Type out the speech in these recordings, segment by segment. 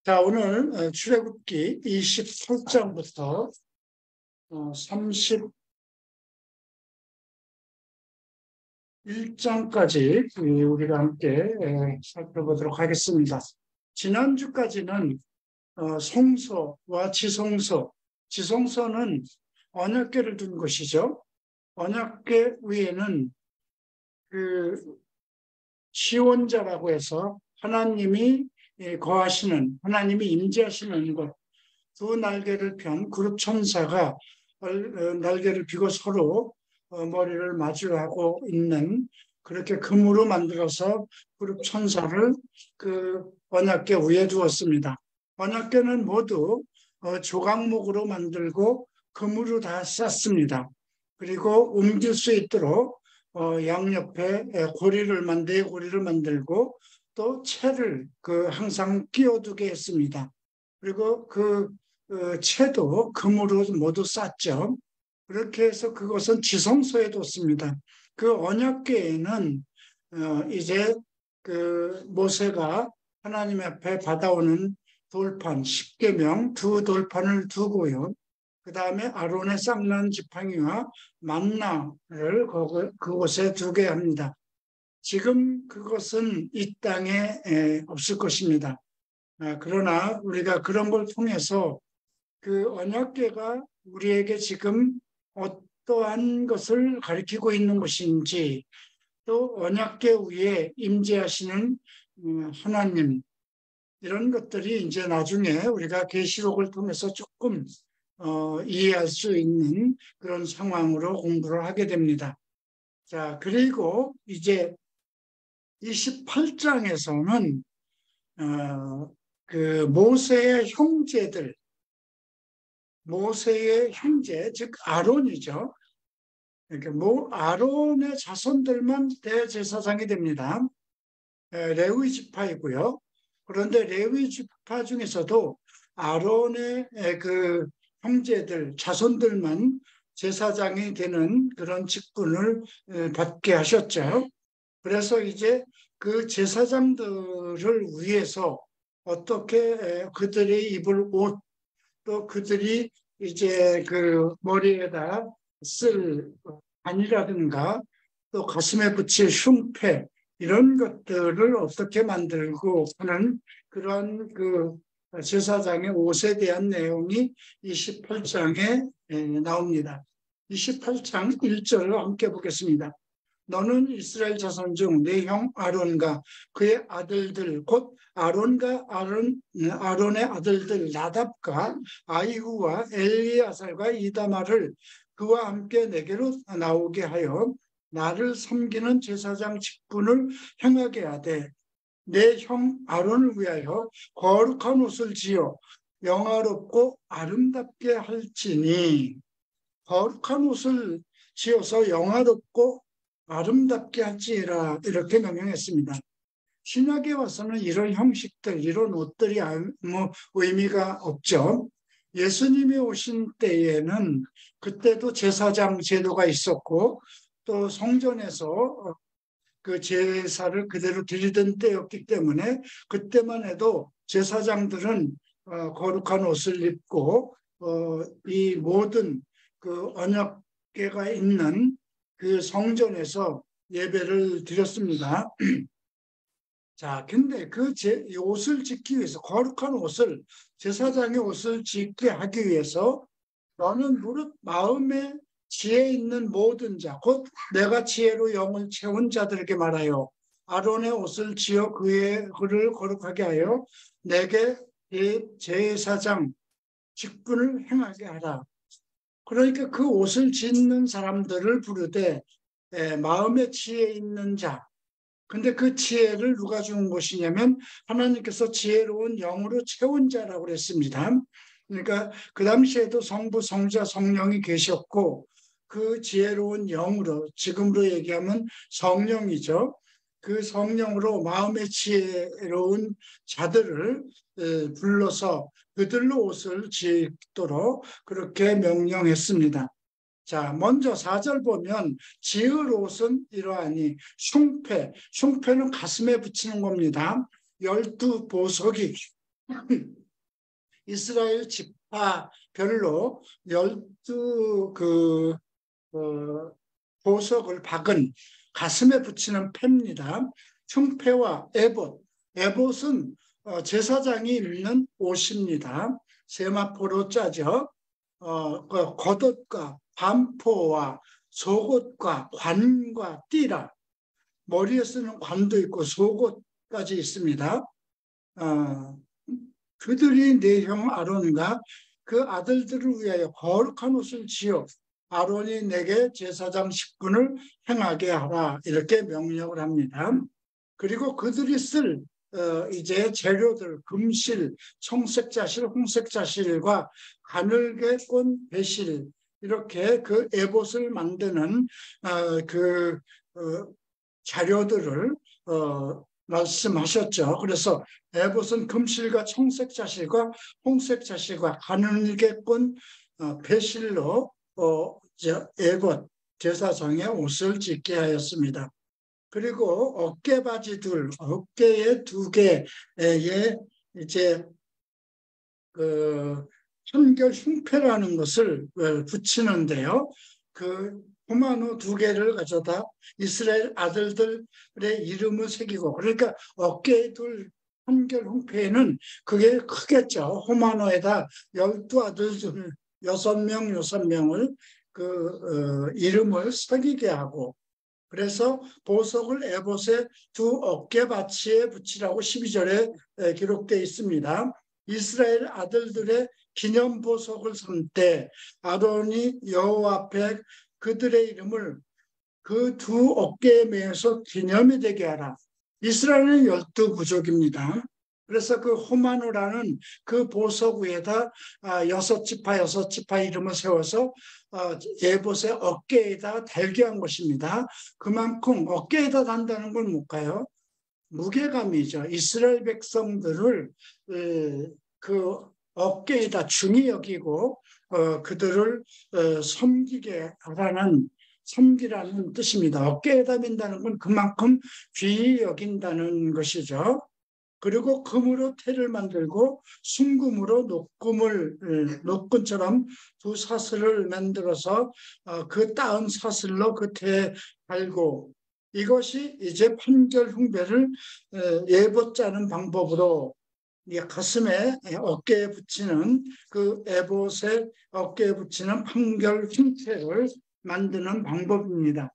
자, 오늘 출애굽기 28장부터 31장까지 우리가 함께 살펴보도록 하겠습니다. 지난주까지는 성소와 지성소, 지성소는 언약궤를 둔 것이죠. 언약궤 위에는 그 시원자라고 해서 하나님이 거하시는, 하나님이 임재하시는 것, 두 날개를 편 그룹 천사가 날개를 펴고 서로 머리를 마주하고 있는, 그렇게 금으로 만들어서 그룹 천사를 그 언약궤 위에 두었습니다. 언약궤는 모두 조각목으로 만들고 금으로 다 쌌습니다. 그리고 옮길 수 있도록 양옆에 대고리를 만들고 또 채를 항상 끼워두게 했습니다. 그리고 채도 금으로 모두 쌌죠. 그렇게 해서 그것은 지성소에 뒀습니다. 그 언약궤에는 이제 모세가 하나님 앞에 받아오는 돌판, 십계명 두 돌판을 두고요. 그 다음에 아론의 쌍난 지팡이와 만나를 그곳에 두게 합니다. 지금 그것은 이 땅에 없을 것입니다. 그러나 우리가 그런 걸 통해서 그 언약궤가 우리에게 지금 어떠한 것을 가리키고 있는 것인지, 또 언약궤 위에 임재하시는 하나님, 이런 것들이 이제 나중에 우리가 계시록을 통해서 조금 이해할 수 있는 그런 상황으로 공부를 하게 됩니다. 자, 그리고 이제 28장에서는 모세의 형제, 즉 아론이죠. 아론의 자손들만 대제사장이 됩니다. 레위 지파이고요. 그런데 레위 지파 중에서도 아론의 그 형제들, 자손들만 제사장이 되는 그런 직분을 받게 하셨죠. 그래서 이제 그 제사장들을 위해서 어떻게 그들이 입을 옷, 또 그들이 이제 그 머리에다 쓸 반이라든가 또 가슴에 붙일 흉패, 이런 것들을 어떻게 만들고 하는 그런 그 제사장의 옷에 대한 내용이 28장에 나옵니다. 28장 1절을 함께 보겠습니다. 너는 이스라엘 자손 중 내 형 아론과 그의 아들들, 곧 아론의 아들들 나답과 아이후와 엘리아살과 이다말을 그와 함께 내게로 나오게 하여 나를 섬기는 제사장 직분을 행하게 하되, 내 형 아론을 위하여 거룩한 옷을 지어 영화롭고 아름답게 할지니, 거룩한 옷을 지어서 영화롭고 아름답게 할지라, 이렇게 명령했습니다. 신약에 와서는 이런 형식들, 이런 옷들이 의미가 없죠. 예수님이 오신 때에는 그때도 제사장 제도가 있었고, 또 성전에서 그 제사를 그대로 드리던 때였기 때문에 그때만 해도 제사장들은 거룩한 옷을 입고 이 모든 그 언약궤가 있는 그 성전에서 예배를 드렸습니다. 자, 근데 옷을 짓기 위해서, 거룩한 옷을, 제사장의 옷을 짓게 하기 위해서 너는 무릇 마음에 지혜 있는 모든 자, 곧 내가 지혜로 영을 채운 자들에게 말하여 아론의 옷을 지어 그를 거룩하게 하여 내게 제사장 직분을 행하게 하라. 그러니까 그 옷을 짓는 사람들을 부르되 마음에 지혜 있는 자. 근데 그 지혜를 누가 준 것이냐면 하나님께서 지혜로운 영으로 채운 자라고 그랬습니다. 그러니까 그 당시에도 성부, 성자, 성령이 계셨고, 그 지혜로운 영으로, 지금으로 얘기하면 성령이죠. 그 성령으로 마음의 지혜로운 자들을 불러서 그들로 옷을 짓도록 그렇게 명령했습니다. 자, 먼저 4절 보면 지을 옷은 이러하니 흉패는 가슴에 붙이는 겁니다. 12보석이 이스라엘 지파별로 12 보석을 박은 가슴에 붙이는 패입니다. 흉패와 에봇. 에봇은 제사장이 입는 옷입니다. 세마포로 짜져 겉옷과 반포와 속옷과 관과 띠라. 머리에 쓰는 관도 있고 속옷까지 있습니다. 그들이 내 형 아론과 그 아들들을 위하여 거룩한 옷을 지어 아론이 내게 제사장 직분을 행하게 하라, 이렇게 명령을 합니다. 그리고 그들이 쓸 이제 재료들, 금실, 청색자실, 홍색자실과 가늘게 꼰 배실, 이렇게 그 에봇을 만드는 자료들을 말씀하셨죠. 그래서 에봇은 금실과 청색자실과 홍색자실과 가늘게 꼰 배실로 에봇, 제사장의 옷을 짓게 하였습니다. 그리고 어깨바지들, 어깨에 2개의 이제 한결 흉패라는 것을 붙이는데요. 그 호마노 2개를 가져다 이스라엘 아들들의 이름을 새기고, 그러니까 어깨에 둘 한결 흉패에는 그게 크겠죠. 호마노에다 12아들 6명을 이름을 새기게 하고, 그래서 보석을 에봇의 2 어깨받치에 붙이라고 12절에 기록되어 있습니다. 이스라엘 아들들의 기념 보석을 삼 때 아론이 여호와 앞에 그들의 이름을 그 2 어깨에 매어서 기념이 되게 하라. 이스라엘은 12부족입니다. 그래서 그 호마노라는 그 보석 위에다 6지파 이름을 세워서 에봇의 어깨에다 달게 한 것입니다. 그만큼 어깨에다 단다는 건 뭘까요? 무게감이죠. 이스라엘 백성들을 그 어깨에다 중히 여기고 그들을 섬기라는 뜻입니다. 어깨에다 맨다는 건 그만큼 귀히 여긴다는 것이죠. 그리고 금으로 태를 만들고 순금으로 녹근처럼 2 사슬을 만들어서 그 따은 사슬로 그 태에 달고, 이것이 이제 판결 흉배를 예봇 짜는 방법으로 가슴에 어깨에 붙이는 그 에봇의 어깨에 붙이는 판결 흉패를 만드는 방법입니다.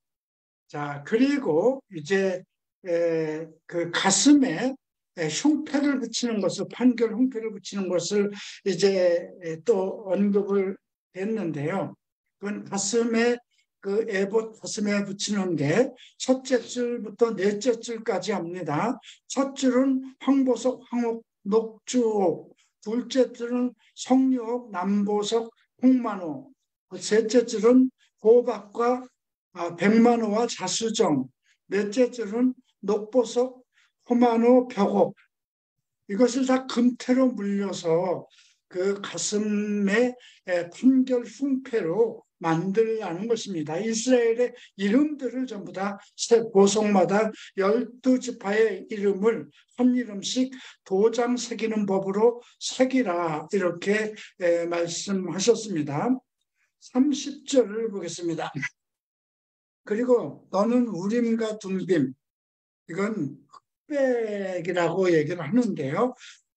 자, 그리고 이제 그 가슴에 흉패를 붙이는 것을, 판결 흉패를 붙이는 것을 이제 또 언급을 했는데요. 그건 가슴에 그 에봇 가슴에 붙이는 게 첫째 줄부터 넷째 줄까지 합니다. 첫 줄은 황보석, 황옥, 녹주옥, 둘째 줄은 석류옥, 남보석, 홍만호, 셋째 줄은 호박과 백만호와 자수정, 넷째 줄은 녹보석, 호마노, 벽옥, 이것을 다 금태로 물려서 그 가슴에 판결 흉패로 만들라는 것입니다. 이스라엘의 이름들을 전부 다 보석마다 12지파의 이름을 한 이름씩 도장 새기는 법으로 새기라, 이렇게 말씀하셨습니다. 30절을 보겠습니다. 그리고 너는 우림과 둠빔, 이건 흑백이라고 얘기를 하는데요.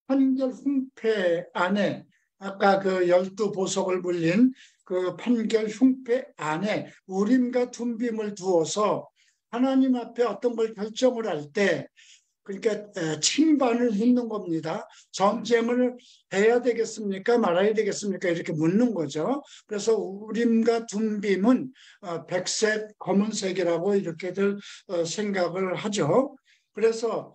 판결 흉패 안에, 아까 그 12보석을 물린 그 판결 흉패 안에 우림과 둠빔을 두어서 하나님 앞에 어떤 걸 결정을 할 때, 그러니까 칭반을 묻는 겁니다. 전쟁을 해야 되겠습니까? 말아야 되겠습니까? 이렇게 묻는 거죠. 그래서 우림과 둠빔은 백색, 검은색이라고 이렇게들 생각을 하죠. 그래서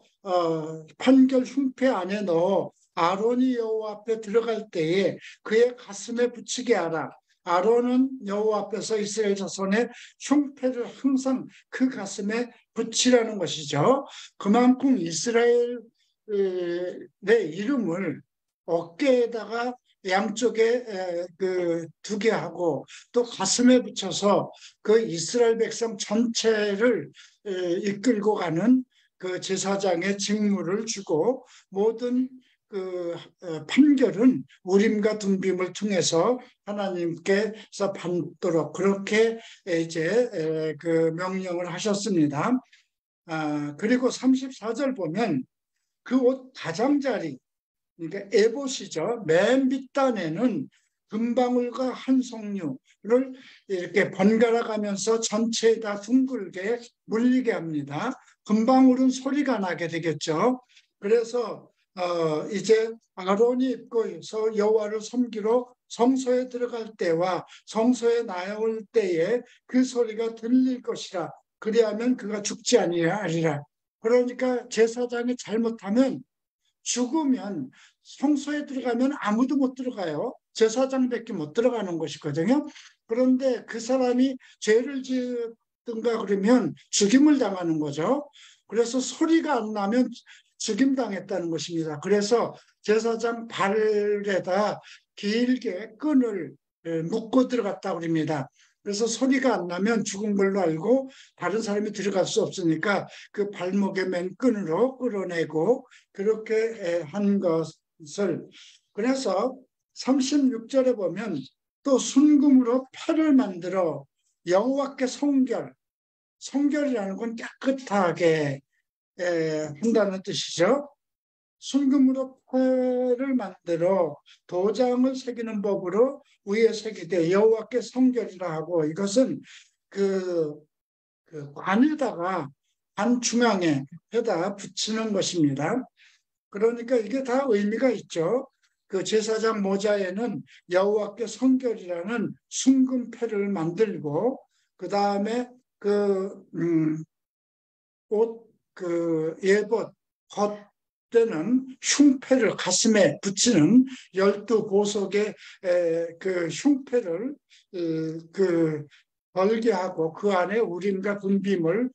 판결 흉패 안에 넣어 아론이 여호와 앞에 들어갈 때에 그의 가슴에 붙이게 하라. 아론은 여호와 앞에서 이스라엘 자손의 흉패를 항상 그 가슴에 붙이라는 것이죠. 그만큼 이스라엘의 이름을 어깨에다가 양쪽에 두게 하고 또 가슴에 붙여서 그 이스라엘 백성 전체를 이끌고 가는 그 제사장의 직무를 주고, 모든 판결은 우림과 둠빔을 통해서 하나님께서 받도록 그렇게 이제 그 명령을 하셨습니다. 그리고 34절 보면 그 옷 가장자리, 그러니까 에봇이죠. 맨 밑단에는 금방울과 한 석류를 이렇게 번갈아 가면서 전체에다 둥글게 물리게 합니다. 금방울은 소리가 나게 되겠죠. 그래서 이제 아론이 입고서 여호와를 섬기러 성소에 들어갈 때와 성소에 나올 때에 그 소리가 들릴 것이라. 그리하면 그가 죽지 아니하리라. 그러니까 제사장이 잘못하면 죽으면 성소에 들어가면 아무도 못 들어가요. 제사장밖에 못 들어가는 것이거든요. 그런데 그 사람이 죄를 지었든가 그러면 죽임을 당하는 거죠. 그래서 소리가 안 나면 죽임당했다는 것입니다. 그래서 제사장 발에다 길게 끈을 묶고 들어갔다고 합니다. 그래서 소리가 안 나면 죽은 걸로 알고 다른 사람이 들어갈 수 없으니까 그 발목에 맨 끈으로 끌어내고 그렇게 한 것을, 그래서 36절에 보면 또 순금으로 패를 만들어 여호와께 성결이라는 건 깨끗하게 한다는 뜻이죠. 순금으로 패를 만들어 도장을 새기는 법으로 위에 새기되 여호와께 성결이라 하고, 이것은 그 관에다가 관 중앙에다 붙이는 것입니다. 그러니까 이게 다 의미가 있죠. 그 제사장 모자에는 여호와께 성결이라는 순금패를 만들고, 그 다음에 예봇 겉에는 흉패를 가슴에 붙이는 12보석의 그 흉패를 걸게 하고 그 안에 우림과 둠빔을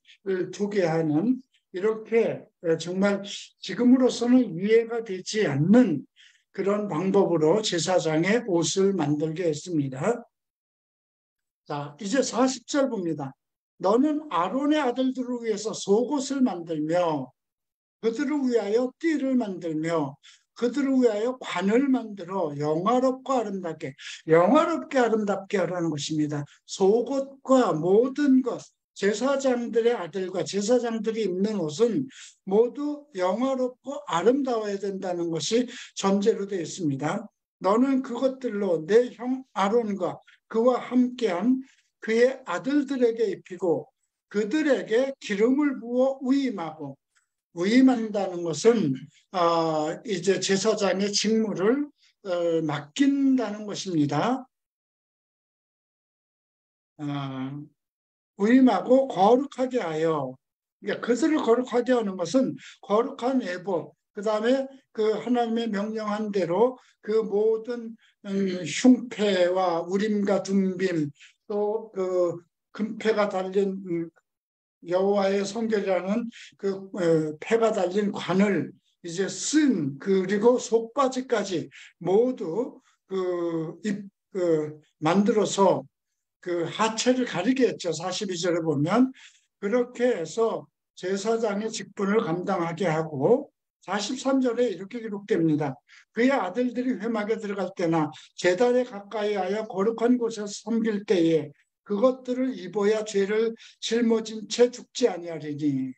두게 하는, 이렇게 정말 지금으로서는 이해가 되지 않는 그런 방법으로 제사장의 옷을 만들게 했습니다. 자, 이제 40절 봅니다. 너는 아론의 아들들을 위해서 속옷을 만들며 그들을 위하여 띠를 만들며 그들을 위하여 관을 만들어 영화롭게 아름답게 하라는 것입니다. 속옷과 모든 것, 제사장들의 아들과 제사장들이 입는 옷은 모두 영화롭고 아름다워야 된다는 것이 전제로 되어 있습니다. 너는 그것들로 내 형 아론과 그와 함께한 그의 아들들에게 입히고 그들에게 기름을 부어 위임한다는 것은 이제 제사장의 직무를 맡긴다는 것입니다. 위임하고 거룩하게 하여, 그러니까 그들을 거룩하게 하는 것은 거룩한 에봇, 그 다음에 그 하나님의 명령한 대로 그 모든 흉패와 우림과 둠빔, 또 그 금패가 달린 여호와의 성결이라는 그 패가 달린 관을 이제 그리고 속바지까지 모두 만들어서 그 하체를 가리게 했죠. 42절에 보면 그렇게 해서 제사장의 직분을 감당하게 하고, 43절에 이렇게 기록됩니다. 그의 아들들이 회막에 들어갈 때나 제단에 가까이 하여 거룩한 곳에서 섬길 때에 그것들을 입어야 죄를 짊어진 채 죽지 아니하리니.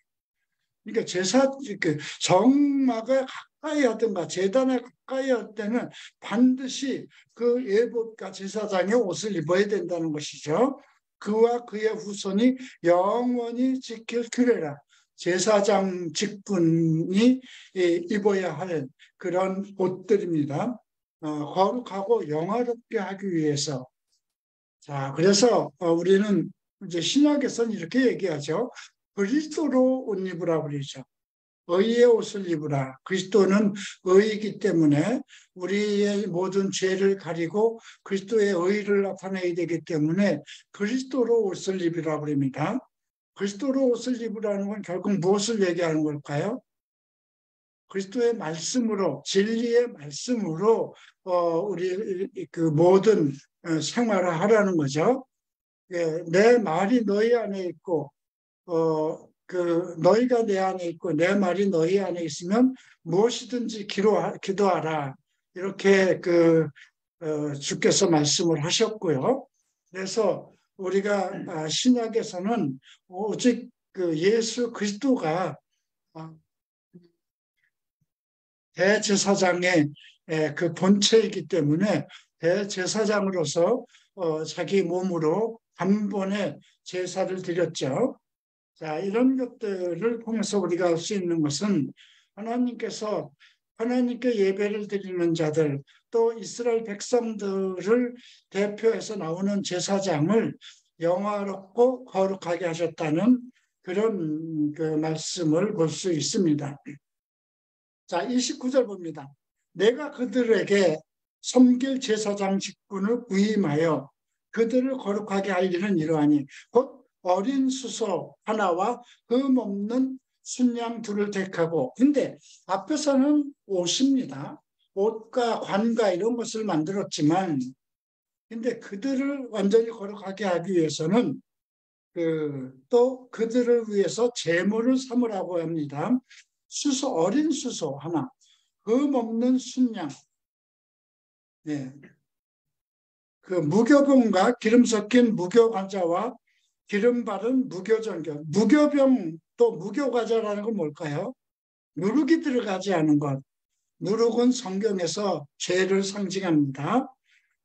그러니까 정막에 가까이 하든가 제단에 가까이 할 때는 반드시 그 예복과 제사장의 옷을 입어야 된다는 것이죠. 그와 그의 후손이 영원히 지킬 규례라. 제사장 직분이 입어야 할 그런 옷들입니다. 거룩하고 영화롭게 하기 위해서. 자, 그래서 우리는 이제 신약에서는 이렇게 얘기하죠. 그리스도로 옷 입으라고 그러죠. 의의 옷을 입으라. 그리스도는 의이기 때문에 우리의 모든 죄를 가리고 그리스도의 의를 나타내야 되기 때문에 그리스도로 옷을 입으라고 합니다. 그리스도로 옷을 입으라는 건 결국 무엇을 얘기하는 걸까요? 그리스도의 말씀으로, 진리의 말씀으로 우리 그 모든 생활을 하라는 거죠. 내 말이 너희 안에 있고 너희가 내 안에 있고 내 말이 너희 안에 있으면 무엇이든지 기도하라. 이렇게 주께서 말씀을 하셨고요. 그래서 우리가 신약에서는 오직 예수 그리스도가 대제사장의 그 본체이기 때문에 대제사장으로서 자기 몸으로 단번에 제사를 드렸죠. 자, 이런 것들을 통해서 우리가 알 수 있는 것은 하나님께서 하나님께 예배를 드리는 자들, 또 이스라엘 백성들을 대표해서 나오는 제사장을 영화롭고 거룩하게 하셨다는 그런 말씀을 볼 수 있습니다. 자, 29절 봅니다. 내가 그들에게 섬길 제사장 직분을 부임하여 그들을 거룩하게 할 일은 이러하니 곧 어린 수소 하나와 흠 없는 순양 둘을 택하고, 근데 앞에서는 옷입니다. 옷과 관과 이런 것을 만들었지만, 근데 그들을 완전히 거룩하게 하기 위해서는 또 그들을 위해서 제물을 삼으라고 합니다. 어린 수소 하나, 흠 없는 순양, 네. 무교병과 기름 섞인 무교과자와 기름 바른 무교전교. 무교병 또 무교과자라는 건 뭘까요? 누룩이 들어가지 않은 것. 누룩은 성경에서 죄를 상징합니다.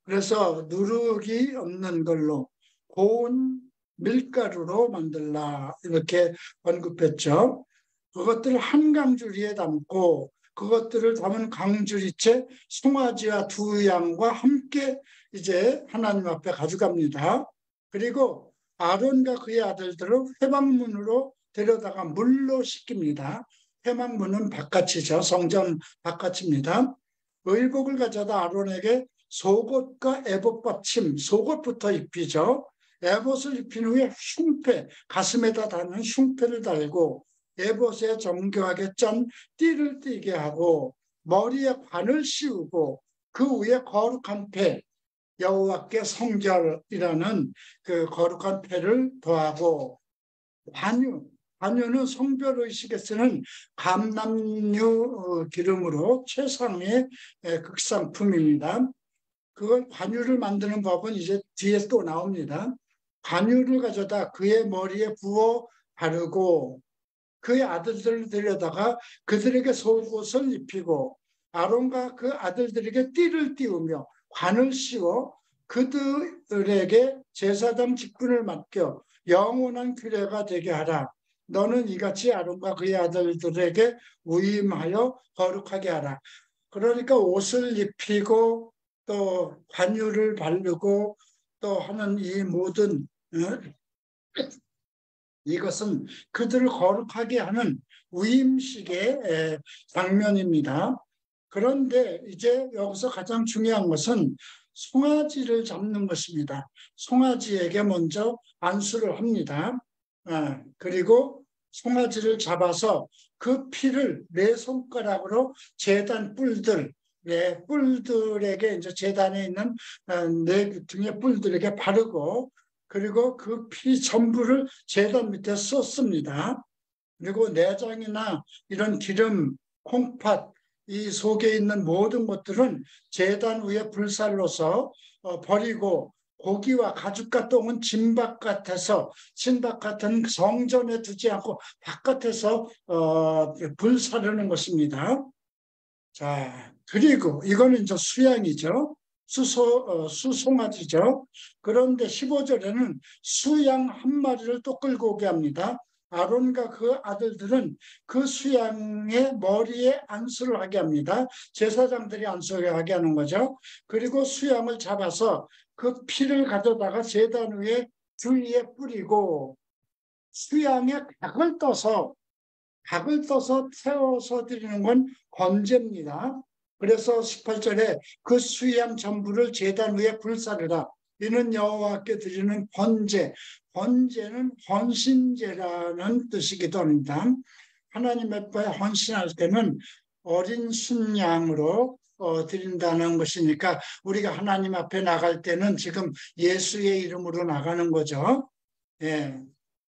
그래서 누룩이 없는 걸로 고운 밀가루로 만들라 이렇게 언급했죠. 그것들을 한 강주리에 담고 그것들을 담은 강주리째 송아지와 두 양과 함께 이제 하나님 앞에 가져갑니다. 그리고 아론과 그의 아들들을 회막문으로 데려다가 물로 씻깁니다. 회막문은 바깥이죠. 성전 바깥입니다. 의복을 가져다 아론에게 속옷과 에봇 받침, 속옷부터 입히죠. 에봇을 입힌 후에 흉패, 가슴에다 다는 흉패를 달고 에봇에 정교하게 짠 띠를 띠게 하고 머리에 관을 씌우고 그 위에 거룩한 패, 여호와께 성결이라는 그 거룩한 패를 더하고 관유는 성별의식에 쓰는 감람류 기름으로 최상의 극상품입니다. 그걸 관유를 만드는 법은 이제 뒤에 또 나옵니다. 관유를 가져다 그의 머리에 부어 바르고 그의 아들들을 데려다가 그들에게 속옷을 입히고 아론과 그 아들들에게 띠를 띄우며 관을 씌워 그들에게 제사장 직분을 맡겨 영원한 규례가 되게 하라. 너는 이같이 아론과 그의 아들들에게 위임하여 거룩하게 하라. 그러니까 옷을 입히고 또 관유를 바르고 또 하는 이 모든 이것은 그들을 거룩하게 하는 위임식의 장면입니다. 그런데 이제 여기서 가장 중요한 것은 송아지를 잡는 것입니다. 송아지에게 먼저 안수를 합니다. 그리고 송아지를 잡아서 그 피를 네 손가락으로 제단 뿔들에게 이제 제단에 있는 네 등의 뿔들에게 바르고 그리고 그 피 전부를 제단 밑에 쏟습니다. 그리고 내장이나 이런 기름, 콩팥, 이 속에 있는 모든 것들은 제단 위에 불살로서 버리고 고기와 가죽과 똥은 진 바깥에서 성전에 두지 않고 바깥에서 불사르는 것입니다. 자, 그리고 이거는 이제 수양이죠. 수송아지죠. 그런데 15절에는 수양 한 마리를 또 끌고 오게 합니다. 아론과 그 아들들은 그 수양의 머리에 안수를 하게 합니다. 제사장들이 안수를 하게 하는 거죠. 그리고 수양을 잡아서 그 피를 가져다가 제단 위에 주위에 뿌리고 수양에 각을 떠서 태워서 드리는 건 번제입니다. 그래서 18절에 그 수양 전부를 제단 위에 불사르라. 이는 여호와께 드리는 번제는 헌신제라는 뜻이기도 합니다. 하나님 앞에 헌신할 때는 어린 순양으로 드린다는 것이니까 우리가 하나님 앞에 나갈 때는 지금 예수의 이름으로 나가는 거죠. 예.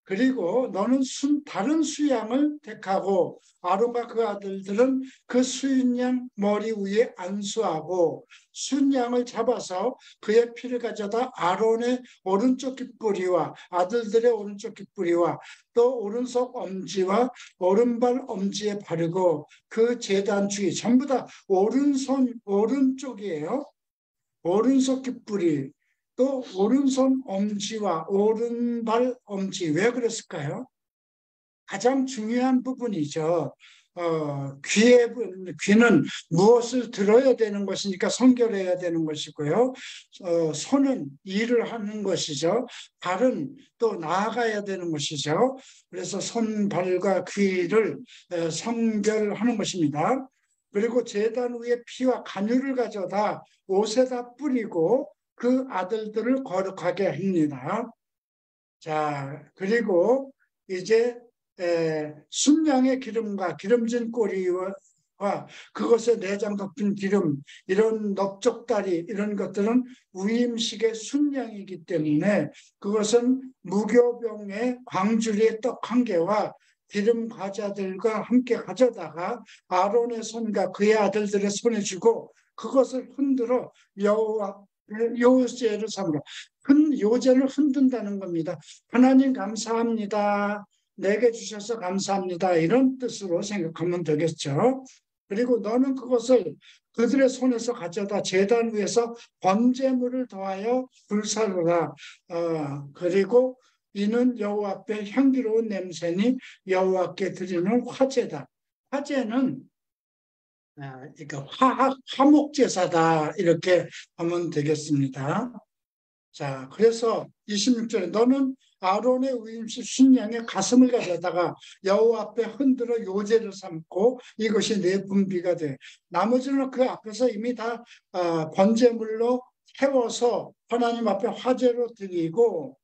그리고 너는 다른 수양을 택하고 아론과 그 아들들은 그 수양 머리 위에 안수하고 순양을 잡아서 그의 피를 가져다 아론의 오른쪽 깃뿌리와 아들들의 오른쪽 깃뿌리와 또 오른손 엄지와 오른발 엄지에 바르고 그 제단 주위 전부 다 오른쪽이에요. 오른손 깃뿌리 또 오른손 엄지와 오른발 엄지 왜 그랬을까요? 가장 중요한 부분이죠. 귀는 무엇을 들어야 되는 것이니까 성결해야 되는 것이고요. 손은 일을 하는 것이죠. 발은 또 나아가야 되는 것이죠. 그래서 손, 발과 귀를 성결하는 것입니다. 그리고 제단 위에 피와 간유를 가져다 옷에다 뿌리고 그 아들들을 거룩하게 합니다. 자, 그리고 이제 순양의 기름과 기름진 꼬리와 그것에 내장 덮인 기름, 이런 넓적다리 이런 것들은 위임식의 순양이기 때문에 그것은 무교병의 광주리의 떡 한 개와 기름 과자들과 함께 가져다가 아론의 손과 그의 아들들의 손에 주고 그것을 흔들어 여호와 요제를 삼으라. 요제를 흔든다는 겁니다. 하나님 감사합니다. 내게 주셔서 감사합니다. 이런 뜻으로 생각하면 되겠죠. 그리고 너는 그것을 그들의 손에서 가져다 제단 위에서 번제물을 더하여 불사르라. 그리고 이는 여호와 앞에 향기로운 냄새니 여호와께 드리는 화제다. 화제는 그러니까 화목제사다 이렇게 하면 되겠습니다. 자, 그래서 26절에 너는 아론의 위임식 순양의 가슴을 가져다가 여호와 앞에 흔들어 요제를 삼고 이것이 내 분비가 돼. 나머지는 그 앞에서 이미 다 번제물로 태워서 하나님 앞에 화제로 드리고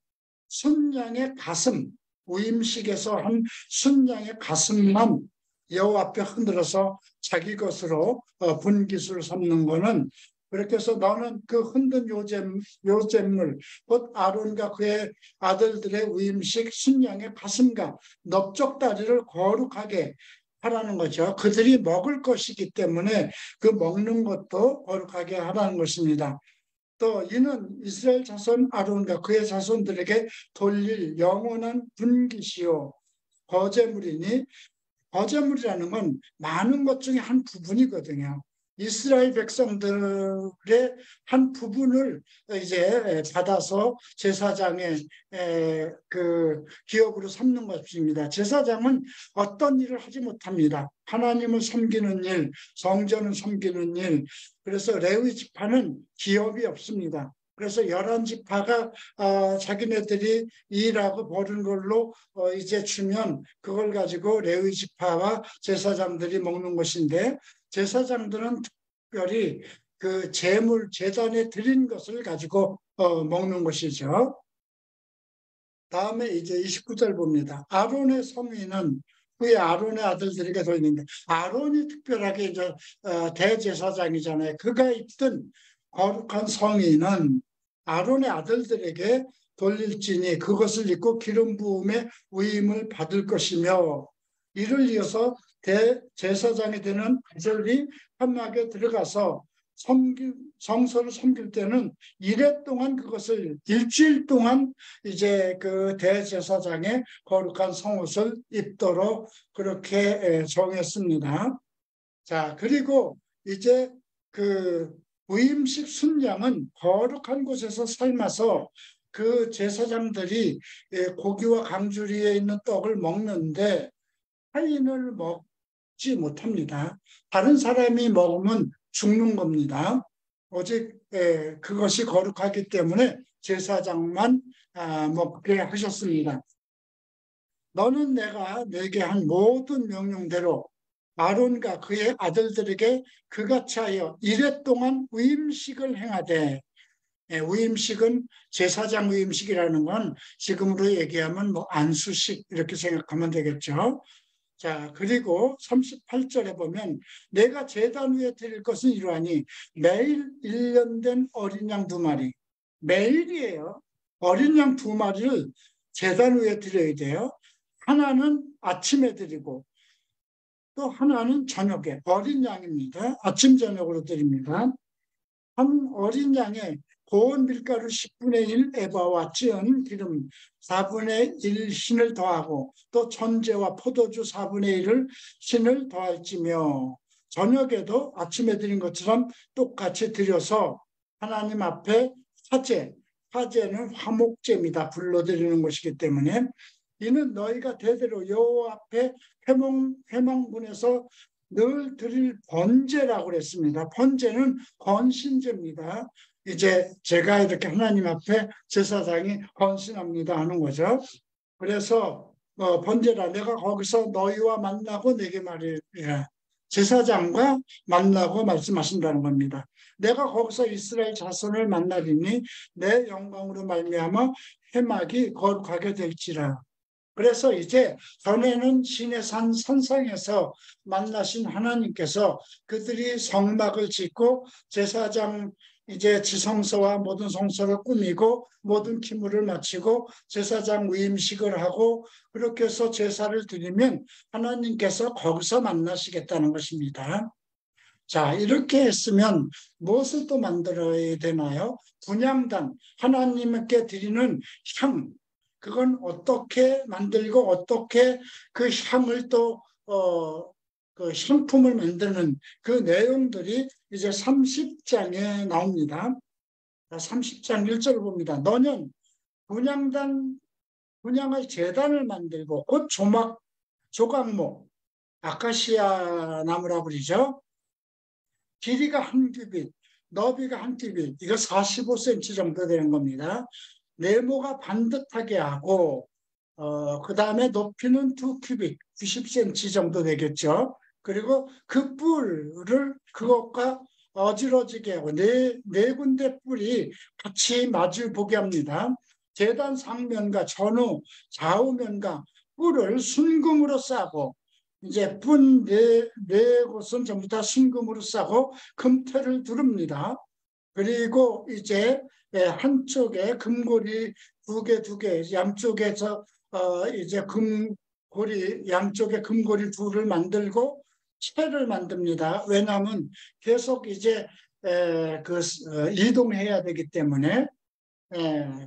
순양의 가슴, 위임식에서 한 순양의 가슴만 여호와 앞에 흔들어서 자기 것으로 분깃을 삼는 거는 그렇게 해서 너는 그 흔든 요제물 곧 아론과 그의 아들들의 위임식 순양의 가슴과 넓적다리를 거룩하게 하라는 거죠. 그들이 먹을 것이기 때문에 그 먹는 것도 거룩하게 하라는 것입니다. 또 이는 이스라엘 자손 아론과 그의 자손들에게 돌릴 영원한 분깃이요 거제물이니 거제물이라는 건 많은 것 중에 한 부분이거든요. 이스라엘 백성들의 한 부분을 이제 받아서 제사장의 그 기업으로 삼는 것입니다. 제사장은 어떤 일을 하지 못합니다. 하나님을 섬기는 일, 성전을 섬기는 일. 그래서 레위 지파는 기업이 없습니다. 그래서 11지파가 자기네들이 일하고 버는 걸로 이제 주면 그걸 가지고 레위 지파와 제사장들이 먹는 것인데 제사장들은 특별히 그 제단에 드린 것을 가지고 먹는 것이죠. 다음에 이제 29절 봅니다. 아론의 성위는 후에 아론의 아들들에게 돌리는데 아론이 특별하게 이제 대제사장이잖아요. 그가 입던 거룩한 성위는 아론의 아들들에게 돌릴지니 그것을 입고 기름 부음의 위임을 받을 것이며 이를 이어서 대제사장이 되는 아들이 한막에 들어가서 성소를 섬길 때는 이래 동안 그것을 일주일 동안 이제 그 대제사장의 거룩한 성옷을 입도록 그렇게 정했습니다. 자, 그리고 이제 그 위임식 순양은 거룩한 곳에서 삶아서 그 제사장들이 고기와 강주리에 있는 떡을 먹는데 타인을 먹지 못합니다. 다른 사람이 먹으면 죽는 겁니다. 오직 그것이 거룩하기 때문에 제사장만 먹게 하셨습니다. 너는 내가 내게 한 모든 명령대로 아론과 그의 아들들에게 그같이 하여 이레 동안 위임식을 행하되 위임식은 제사장 위임식이라는 건 지금으로 얘기하면 뭐 안수식 이렇게 생각하면 되겠죠. 자, 그리고 38절에 보면 내가 제단 위에 드릴 것은 이러하니 매일 1년 된 어린 양 2마리 매일이에요. 어린 양 2마리를 제단 위에 드려야 돼요. 하나는 아침에 드리고 또 하나는 저녁에 어린 양입니다. 아침 저녁으로 드립니다. 한 어린 양에 고운 밀가루 10분의 1 에바와 찌은 기름 4분의 1 신을 더하고 또 전제와 포도주 4분의 1을 신을 더할지며 저녁에도 아침에 드린 것처럼 똑같이 드려서 하나님 앞에 화제는 화목제입니다. 불로 드리는 것이기 때문에 이는 너희가 대대로 여호와 앞에 회망문에서 늘 드릴 번제라고 그랬습니다. 번제는 헌신제입니다. 이제 제가 이렇게 하나님 앞에 제사장이 헌신합니다 하는 거죠. 그래서 번제라 내가 거기서 너희와 만나고 내게 말이라. 제사장과 만나고 말씀하신다는 겁니다. 내가 거기서 이스라엘 자손을 만나리니 내 영광으로 말미암아 회막이 거룩하게 될지라. 그래서 이제 전에는 신의 산 선상에서 만나신 하나님께서 그들이 성막을 짓고 제사장 이제 지성소와 모든 성소를 꾸미고 모든 기물을 마치고 제사장 위임식을 하고 그렇게 해서 제사를 드리면 하나님께서 거기서 만나시겠다는 것입니다. 자, 이렇게 했으면 무엇을 또 만들어야 되나요? 분향단, 하나님께 드리는 향, 그건 어떻게 만들고 어떻게 그 향을 또 그 향품을 만드는 그 내용들이 이제 30장에 나옵니다. 30장 1절을 봅니다. 너는 분향의 제단을 만들고 곧 조각목, 아카시아 나무라 그러죠. 길이가 한 규빗, 너비가 한 규빗, 이거 45cm 정도 되는 겁니다. 네모가 반듯하게 하고 그 다음에 높이는 2규빗, 90cm 정도 되겠죠. 그리고 그 뿔을 그것과 어지러지게 하고 네 군데 뿔이 같이 마주 보게 합니다. 제단 상면과 전후 좌우면과 뿔을 순금으로 싸고 이제 네 곳은 전부 다 순금으로 싸고 금태를 두릅니다. 그리고 이제 한쪽에 금고리 두 개, 양쪽에서 이제 금고리, 양쪽에 금고리 둘을 만들고 채를 만듭니다. 왜냐하면 계속 이제 이동해야 되기 때문에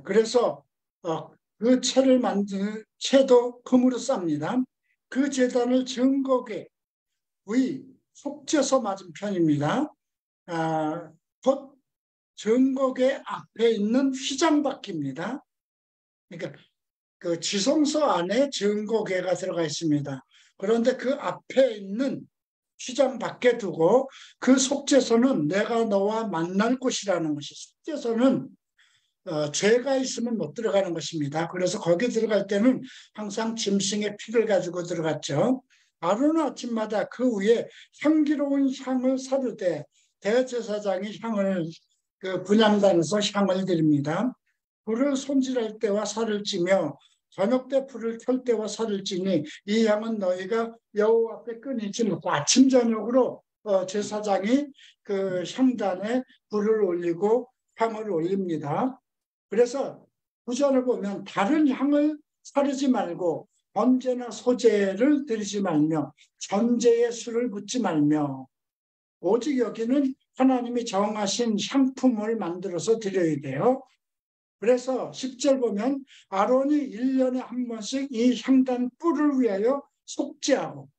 그래서 그 채도 금으로 쌉니다. 그 제단을 증거계 속죄소 맞은편입니다. 곧 증거계 앞에 있는 휘장바퀴입니다. 그러니까 그 지성소 안에 증거계가 들어가 있습니다. 그런데 그 앞에 있는 휘장 밖에 두고 그 속죄소는 내가 너와 만날 곳이라는 것이 속죄소는 죄가 있으면 못 들어가는 것입니다. 그래서 거기 들어갈 때는 항상 짐승의 피를 가지고 들어갔죠. 아론은 아침마다 그 위에 향기로운 향을 사르되 대제사장이 향을 그 분향단에서 향을 드립니다. 불을 손질할 때와 살을 찌며 저녁 때 불을 켤 때와 살을 찌니 이 향은 너희가 여호와 앞에 끊이지 못하고 아침 저녁으로 제사장이 그 향단에 불을 올리고 향을 올립니다. 그래서 구절을 보면 다른 향을 사르지 말고 번제나 소제를 드리지 말며 전제에 술을 붓지 말며 오직 여기는 하나님이 정하신 향품을 만들어서 드려야 돼요. 그래서 10절 보면 아론이 1년에 한 번씩 이 향단 뿔을 위하여 속죄하고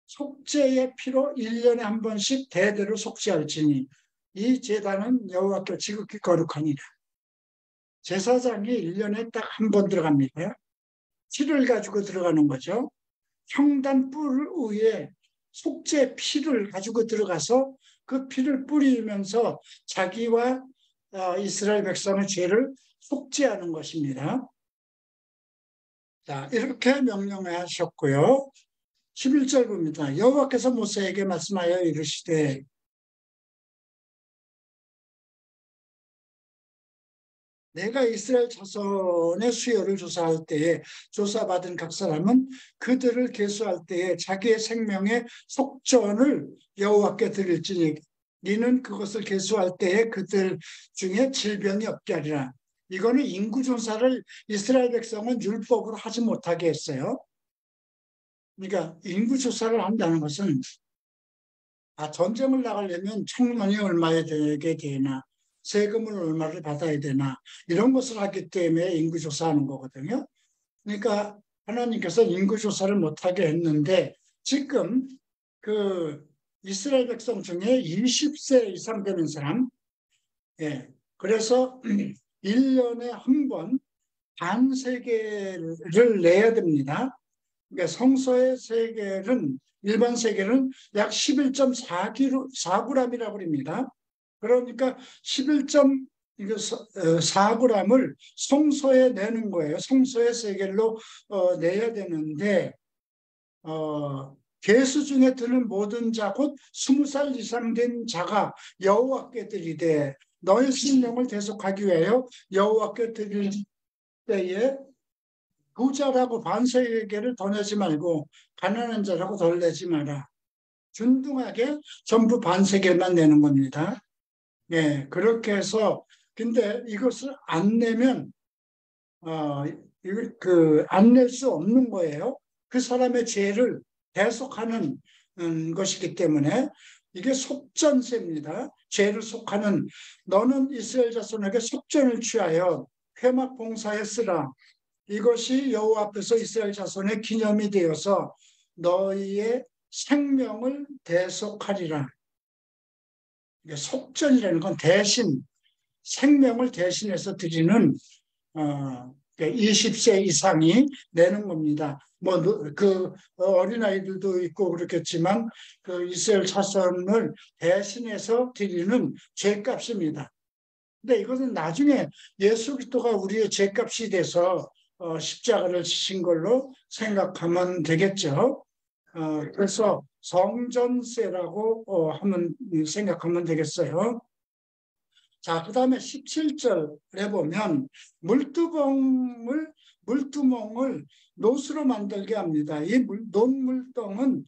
속죄의 피로 1년에 한 번씩 대대로 속죄할지니 이 제단은 여호와께 지극히 거룩하니라. 제사장이 1년에 딱 한 번 들어갑니다. 피를 가지고 들어가는 거죠. 향단 뿔 위에 속죄 피를 가지고 들어가서 그 피를 뿌리면서 자기와 이스라엘 백성의 죄를 속죄하는 것입니다. 자, 이렇게 명령하셨고요. 11절 봅니다. 여호와께서 모세에게 말씀하여 이르시되 내가 이스라엘 자손의 수요를 조사할 때에 조사받은 각 사람은 그들을 계수할 때에 자기의 생명의 속전을 여호와께 드릴지니 이는 그것을 계수할 때에 그들 중에 질병이 없게 하리라. 이거는 인구조사를 이스라엘 백성은 율법으로 하지 못하게 했어요. 그러니까 인구조사를 한다는 것은 전쟁을 나가려면 총론이 얼마에 되게 되나, 세금을 얼마를 받아야 되나, 이런 것을 하기 때문에 인구조사하는 거거든요. 그러니까 하나님께서 인구조사를 못하게 했는데 지금 그 이스라엘 백성 중에 20세 이상 되는 사람, 예, 그래서 1년에 한 번 반세계를 내야 됩니다. 그러니까 성서의 세계는 일반 세계는 약 11.4g이라고 합니다. 그러니까 11.4g을 성서에 내는 거예요. 성서의 세계로 내야 되는데 계수 중에 드는 모든 자 곧 20살 이상 된 자가 여호와께 드리되 너의 생명을 대속하기 위하여 여호와께 드릴 때에 부자라고 반세계를 더 내지 말고 가난한 자라고 덜 내지 마라. 균등하게 전부 반세계만 내는 겁니다. 예, 그렇게 해서 근데 이것을 안 내면 안 낼 수 없는 거예요. 그 사람의 죄를 대속하는 것이기 때문에 이게 속전세입니다. 죄를 속하는 너는 이스라엘 자손에게 속전을 취하여 회막 봉사에 쓰라. 이것이 여호와 앞에서 이스라엘 자손의 기념이 되어서 너희의 생명을 대속하리라. 이게 속전이라는 건 대신 생명을 대신해서 드리는 20세 이상이 내는 겁니다. 뭐 그 어린아이들도 있고 그렇겠지만 그 이스라엘 자손을 대신해서 드리는 죄값입니다. 근데 이것은 나중에 예수 그리스도가 우리의 죄값이 돼서 십자가를 지신 걸로 생각하면 되겠죠. 그래서 성전세라고 생각하면 되겠어요. 자, 그 다음에 17절에 보면 물두멍을 노수로 만들게 합니다. 이 논물동은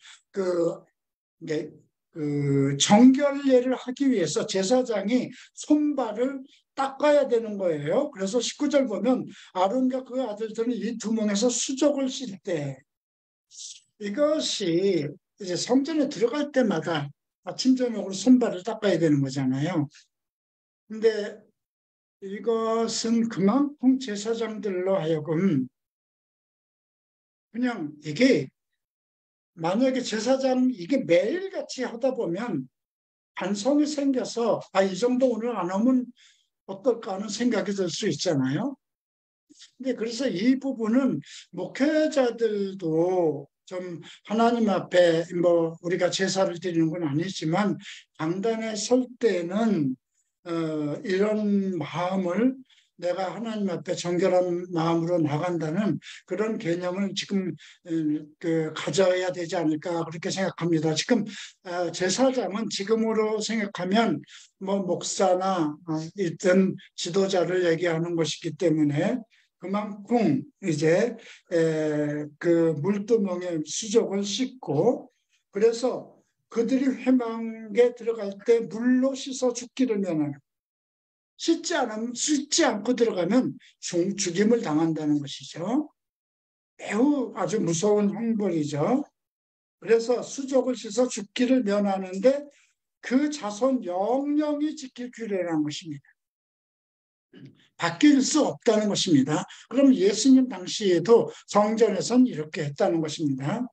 정결례를 하기 위해서 제사장이 손발을 닦아야 되는 거예요. 그래서 19절 보면 아론과 그 아들들은 이 두멍에서 수족을 씻을 때 이것이 이제 성전에 들어갈 때마다 아침 저녁으로 손발을 닦아야 되는 거잖아요. 근데 이것은 그만큼 제사장들로 하여금 그냥 이게 만약에 제사장 이게 매일같이 하다 보면 반성이 생겨서 이 정도 오늘 안 하면 어떨까 하는 생각이 들 수 있잖아요. 근데 그래서 이 부분은 목회자들도 좀 하나님 앞에 뭐 우리가 제사를 드리는 건 아니지만 강단에 설 때는 이런 마음을 내가 하나님 앞에 정결한 마음으로 나간다는 그런 개념을 지금 가져야 되지 않을까 그렇게 생각합니다. 지금 제사장은 지금으로 생각하면 뭐 목사나 있던 지도자를 얘기하는 것이기 때문에 그만큼 이제 그 물두멍에 수족을 씻고 그래서 그들이 회막에 들어갈 때 물로 씻어 죽기를 면하는 씻지 않고 들어가면 죽임을 당한다는 것이죠. 매우 아주 무서운 형벌이죠. 그래서 수족을 씻어 죽기를 면하는데 그 자손 영영이 지킬 규례라는 것입니다. 바뀔 수 없다는 것입니다. 그럼 예수님 당시에도 성전에선 이렇게 했다는 것입니다.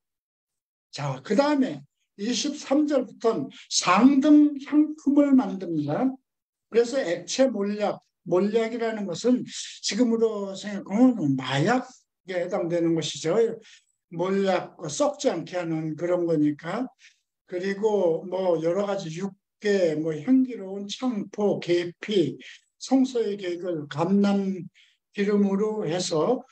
자, 그 다음에 23절부터는 상등 향품을 만듭니다. 그래서 액체 몰약이라는 것은 지금으로 생각하면 마약에 해당되는 것이죠. 몰약, 썩지 않게 하는 그런 거니까. 그리고 뭐 여러 가지 육개, 뭐 향기로운 창포, 계피, 성소의 계글, 감람 기름으로 해서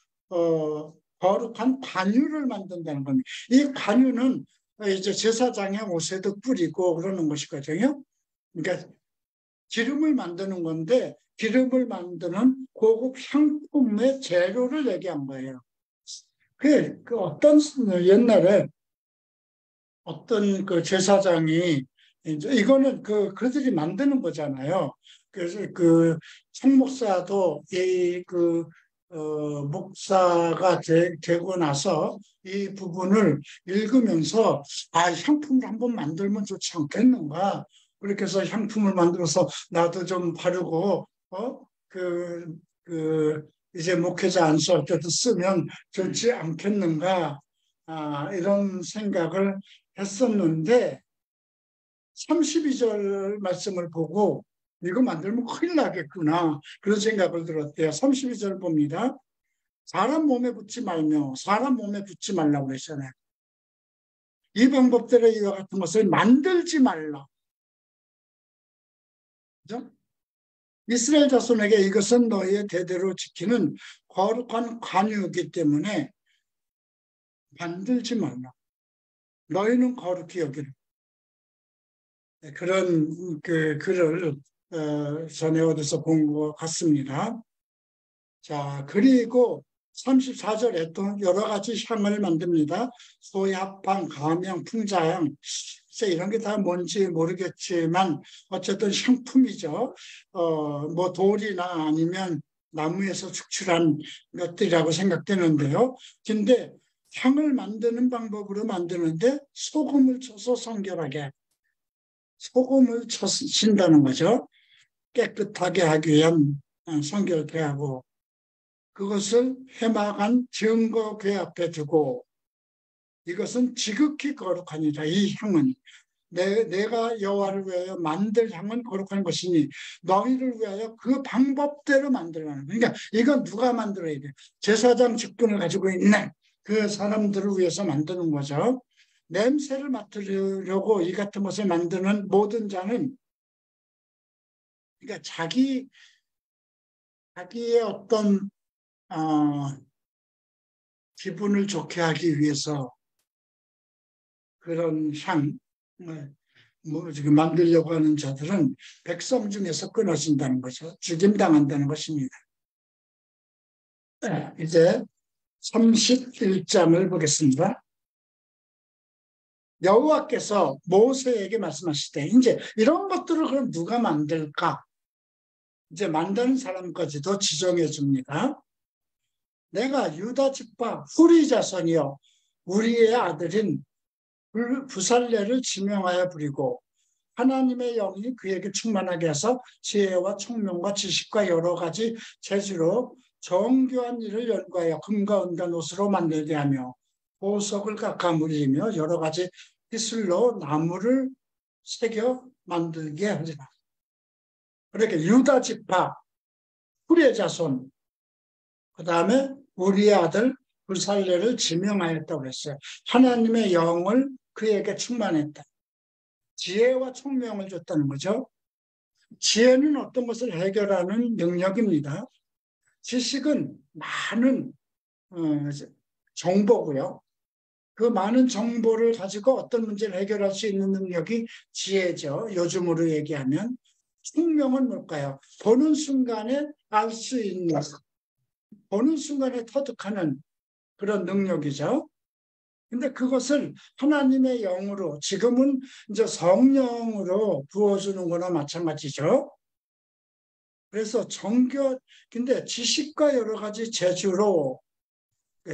거룩한 관유를 만든다는 겁니다. 이 관유는 이제 제사장의 옷에도 뿌리고 그러는 것이거든요. 그러니까 기름을 만드는 건데 기름을 만드는 고급 향품의 재료를 얘기한 거예요. 그 어떤 옛날에 어떤 그 제사장이 이제 이거는 그들이 만드는 거잖아요. 그래서 그 총목사도 목사가 되고 나서 이 부분을 읽으면서 향품을 한번 만들면 좋지 않겠는가? 그렇게 해서 향품을 만들어서 나도 좀 바르고 그, 이제 목회자 안수할 때도 쓰면 좋지 않겠는가? 이런 생각을 했었는데 32절 말씀을 보고 이거 만들면 큰일 나겠구나 그런 생각을 들었대요. 32절 봅니다. 사람 몸에 붙지 말며 사람 몸에 붙지 말라고 그랬잖아요. 이 방법대로 이와 같은 것을 만들지 말라. 그죠? 이스라엘 자손에게 이것은 너희의 대대로 지키는 거룩한 관유이기 때문에 만들지 말라. 너희는 거룩히 여기라. 그런 그 글을 전에 어디서 본 것 같습니다. 자, 그리고 34절에 또 여러 가지 향을 만듭니다. 소약향, 감향, 풍자향. 이런 게 다 뭔지 모르겠지만 어쨌든 향품이죠. 뭐 돌이나 아니면 나무에서 축출한 것들이라고 생각되는데요. 근데 향을 만드는 방법으로 만드는데 소금을 쳐서 성결하게 소금을 친다는 거죠. 깨끗하게 하기 위한 성결케 하고 그것을 해막한 증거궤 앞에 두고 이것은 지극히 거룩하니라. 이 향은 내가 여호와를 위하여 만들 향은 거룩한 것이니 너희를 위하여 그 방법대로 만들라는 거예요. 그러니까 이건 누가 만들어야 돼? 제사장 직분을 가지고 있는 그 사람들을 위해서 만드는 거죠. 냄새를 맡으려고 이 같은 것을 만드는 모든 자는 그러니까 자기의 어떤 기분을 좋게 하기 위해서 그런 지금 만들려고 하는 자들은 백성 중에서 끊어진다는 거죠. 죽임당한다는 것입니다. 이제 31장을 보겠습니다. 여호와께서 모세에게 말씀하실 때 이제 이런 것들을 그럼 누가 만들까? 이제 만드는 사람까지도 지정해 줍니다. 내가 유다 지파 후리 자손이여 우리의 아들인 부살레를 지명하여 부리고 하나님의 영이 그에게 충만하게 해서 지혜와 총명과 지식과 여러 가지 재주로 정교한 일을 연구하여 금과 은과 옷으로 만들게 하며 보석을 깎아 물리며 여러 가지 기술로 나무를 새겨 만들게 하리라. 그렇게 유다 지파 후리의 자손 그 다음에 우리의 아들 부살레를 지명하였다고 했어요. 하나님의 영을 그에게 충만했다. 지혜와 총명을 줬다는 거죠. 지혜는 어떤 것을 해결하는 능력입니다. 지식은 많은 정보고요. 그 많은 정보를 가지고 어떤 문제를 해결할 수 있는 능력이 지혜죠. 요즘으로 얘기하면. 총명은 뭘까요? 보는 순간에 알 수 있는, 보는 순간에 터득하는 그런 능력이죠. 근데 그것을 하나님의 영으로 지금은 이제 성령으로 부어주는 거나 마찬가지죠. 그래서 근데 지식과 여러 가지 재주로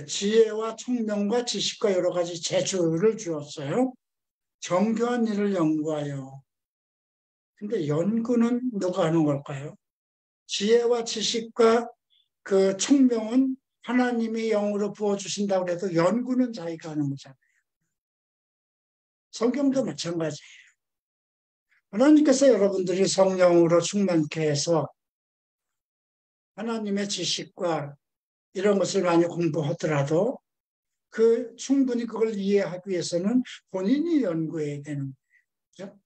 지혜와 총명과 지식과 여러 가지 재주를 주었어요. 정교한 일을 연구하여. 근데 연구는 누가 하는 걸까요? 지혜와 지식과 그 총명은 하나님이 영으로 부어주신다고 해도 연구는 자기가 하는 거잖아요. 성경도 마찬가지예요. 하나님께서 여러분들이 성령으로 충만케 해서 하나님의 지식과 이런 것을 많이 공부하더라도 충분히 그걸 이해하기 위해서는 본인이 연구해야 되는 거죠.